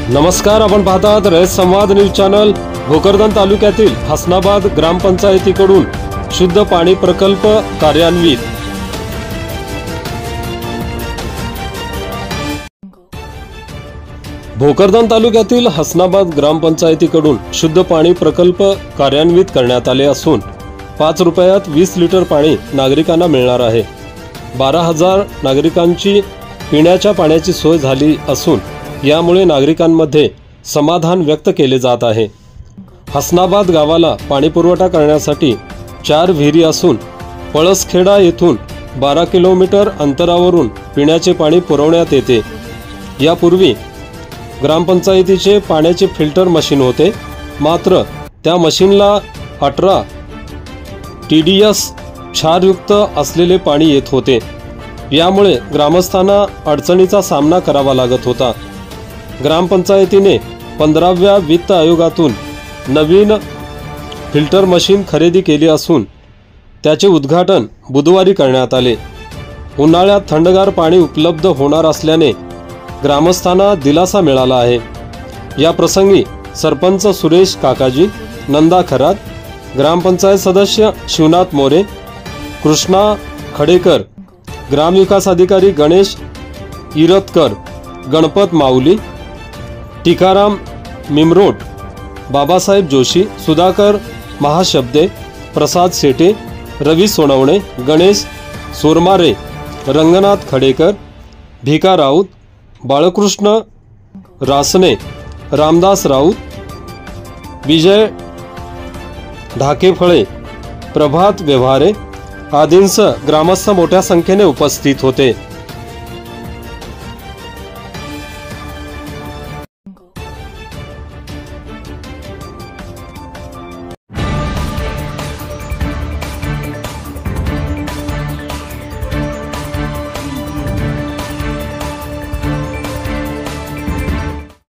नमस्कार, आपण पाहतात रयत संवाद न्यूज चॅनल। भोकरदन तालुक्यातील हसनाबाद ग्रामपंचायतीकडून शुद्ध पाणी प्रकल्प कार्यान्वित। भोकरदन तालुक्यातील हसनाबाद ग्रामपंचायतीकडून शुद्ध पाणी प्रकल्प कार्यान्वित करण्यात आले असून 5 रुपयात 20 लिटर पाणी नागरिकांना मिळणार आहे। 12,000 नागरिकांची पिण्याच्या पाण्याची सोय झाली असून यामुळे नागरिकांमध्ये समाधान व्यक्त केले जात आहे। हसनाबाद गावाला पाणी पुरवठा करण्यासाठी 4 विहिरी असून पळसखेडा येथून 12 किलोमीटर अंतरावरून पिण्याचे पाणी पुरवण्यात येते। यापूर्वी ग्रामपंचायतीचे पाण्याचे फिल्टर मशीन होते, मात्र त्या मशीनला 18 TDS क्षारयुक्त असलेले पाणी येत होते। यामुळे ग्रामस्थांना अडचणीचा सामना करावा लागत होता। ग्रामपंचायतीने 15व्या वित्त आयोगातून नवीन फिल्टर मशीन खरेदी केली असून त्याचे उद्घाटन बुधवारी करण्यात आले। उन्हाळ्यात थंडगार पाणी उपलब्ध होणार असल्याने ग्रामस्थांना दिलासा मिळाला आहे। या प्रसंगी सरपंच सुरेश काकाजी, नंदा खरात, ग्रामपंचायत सदस्य शिवनाथ मोरे, कृष्णा खडेकर, ग्रामविकास अधिकारी गणेश इरतकर, गणपत माऊली, टिकाराम मिमरोट, बाबासाहेब जोशी, सुधाकर महाशब्दे, प्रसाद शेटे, रवी सोनवणे, गणेश सोरमारे, रंगनाथ खडेकर, भिका राऊत, बाळकृष्ण रासने, रामदास राऊत, विजय ढाकेफळे, प्रभात व्यवहारे आदींसह ग्रामस्थ मोठ्या संख्येने उपस्थित होते।